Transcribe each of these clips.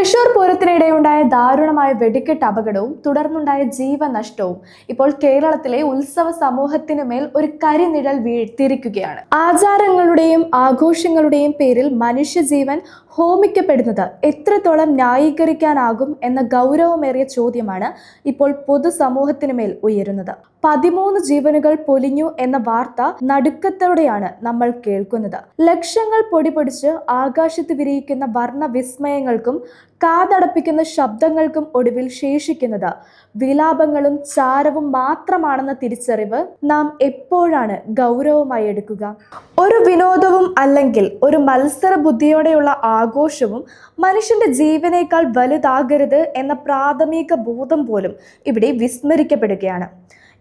തൃശൂർ പൂരത്തിനിടെയുണ്ടായ ദാരുണമായ വെടിക്കെട്ട് അപകടവും തുടർന്നുണ്ടായ ജീവനഷ്ടവും ഇപ്പോൾ കേരളത്തിലെ ഉത്സവ സമൂഹത്തിനു മേൽ ഒരു കരിനിഴൽ വീഴ്ത്തിയിരിക്കുകയാണ്. ആചാരങ്ങളുടെയും ആഘോഷങ്ങളുടെയും പേരിൽ മനുഷ്യജീവൻ ഹോമിക്കപ്പെടുന്നത് എത്രത്തോളം ന്യായീകരിക്കാനാകും എന്ന ഗൗരവമേറിയ ചോദ്യമാണ് ഇപ്പോൾ പൊതുസമൂഹത്തിനു മേൽ ഉയരുന്നത്. 13 ജീവനുകൾ പൊലിഞ്ഞു എന്ന വാർത്ത നടുക്കത്തോടെയാണ് നമ്മൾ കേൾക്കുന്നത്. ലക്ഷങ്ങൾ പൊടിപൊടിച്ച് ആകാശത്ത് വിരിയിക്കുന്ന വർണ്ണ വിസ്മയങ്ങൾക്കും കാതടപ്പിക്കുന്ന ശബ്ദങ്ങൾക്കും ഒടുവിൽ ശേഷിക്കുന്നത് വിലാപങ്ങളും ചാരവും മാത്രമാണെന്ന തിരിച്ചറിവ് നാം എപ്പോഴാണ് ഗൗരവമായി എടുക്കുക? ഒരു വിനോദവും അല്ലെങ്കിൽ ഒരു മത്സര ബുദ്ധിയോടെയുള്ള ആഘോഷവും മനുഷ്യന്റെ ജീവനേക്കാൾ വലുതാകരുത് എന്ന പ്രാഥമിക ബോധം പോലും ഇവിടെ വിസ്മരിക്കപ്പെടുകയാണ്.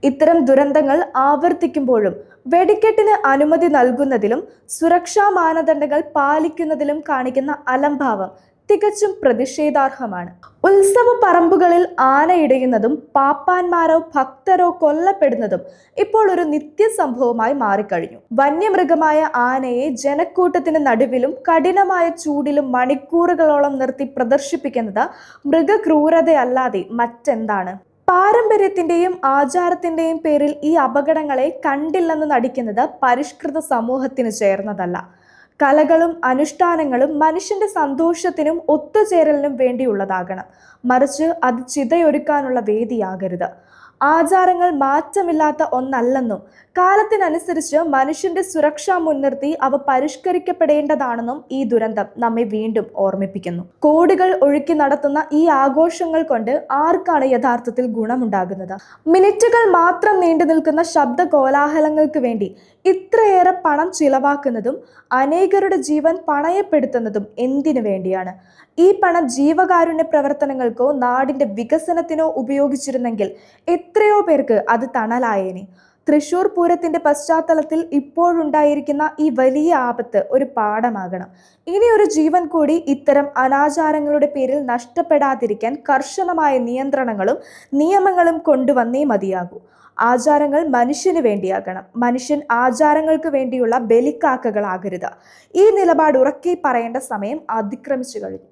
ഇത്തരം ദുരന്തങ്ങൾ ആവർത്തിക്കുമ്പോഴും വെടിക്കെട്ടിന് അനുമതി നൽകുന്നതിലും സുരക്ഷാ മാനദണ്ഡങ്ങൾ പാലിക്കുന്നതിലും കാണിക്കുന്ന അലംഭാവം തികച്ചും പ്രതിഷേധാർഹമാണ്. ഉത്സവ പറമ്പുകളിൽ ആനയിടയുന്നതും പാപ്പാന്മാരോ ഭക്തരോ കൊല്ലപ്പെടുന്നതും ഇപ്പോൾ ഒരു നിത്യസംഭവമായി മാറിക്കഴിഞ്ഞു. വന്യമൃഗമായ ആനയെ ജനക്കൂട്ടത്തിന് നടുവിലും കഠിനമായ ചൂടിലും മണിക്കൂറുകളോളം നിർത്തി പ്രദർശിപ്പിക്കുന്നത് മൃഗക്രൂരതയല്ലാതെ മറ്റെന്താണ്? പാരമ്പര്യത്തിന്റെയും ആചാരത്തിന്റെയും പേരിൽ ഈ അപകടങ്ങളെ കണ്ടില്ലെന്ന് നടിക്കുന്നത് പരിഷ്കൃത സമൂഹത്തിന് ചേർന്നതല്ല. കലകളും അനുഷ്ഠാനങ്ങളും മനുഷ്യന്റെ സന്തോഷത്തിനും ഒത്തുചേരലിനും വേണ്ടിയുള്ളതാകണം, മറിച്ച് അത് ചിതയൊരുക്കാനുള്ള വേദിയാകരുത്. ആചാരങ്ങൾ മാറ്റമില്ലാത്ത ഒന്നല്ലെന്നും കാലത്തിനനുസരിച്ച് മനുഷ്യന്റെ സുരക്ഷ മുൻനിർത്തി അവ പരിഷ്കരിക്കപ്പെടേണ്ടതാണെന്നും ഈ ദുരന്തം നമ്മെ വീണ്ടും ഓർമ്മിപ്പിക്കുന്നു. കോടികൾ ഒഴുക്കി നടത്തുന്ന ഈ ആഘോഷങ്ങൾ കൊണ്ട് ആർക്കാണ് യഥാർത്ഥത്തിൽ ഗുണമുണ്ടാകുന്നത്? മിനിറ്റുകൾ മാത്രം നീണ്ടു നിൽക്കുന്ന ശബ്ദ കോലാഹലങ്ങൾക്ക് വേണ്ടി ഇത്രയേറെ പണം ചിലവാക്കുന്നതും അനേകരുടെ ജീവൻ പണയപ്പെടുത്തുന്നതും എന്തിനു വേണ്ടിയാണ്? ഈ പണം ജീവകാരുണ്യ പ്രവർത്തനങ്ങൾക്കോ നാടിന്റെ വികസനത്തിനോ ഉപയോഗിച്ചിരുന്നെങ്കിൽ എത്രയോ പേർക്ക് അത് തണലായേനെ. തൃശൂർ പൂരത്തിന്റെ പശ്ചാത്തലത്തിൽ ഇപ്പോഴുണ്ടായിരിക്കുന്ന ഈ വലിയ ആപത്ത് ഒരു പാഠമാകണം. ഇനി ഒരു ജീവൻ കൂടി ഇത്തരം അനാചാരങ്ങളുടെ പേരിൽ നഷ്ടപ്പെടാതിരിക്കാൻ കർശനമായ നിയന്ത്രണങ്ങളും നിയമങ്ങളും കൊണ്ടുവന്നേ മതിയാകൂ. ആചാരങ്ങൾ മനുഷ്യന് വേണ്ടിയാകണം, മനുഷ്യൻ ആചാരങ്ങൾക്ക് വേണ്ടിയുള്ള ബലിക്കാക്കകളാകരുത്. ഈ നിലപാട് ഉറക്കെ പറയേണ്ട സമയം അതിക്രമിച്ചു കഴിഞ്ഞു.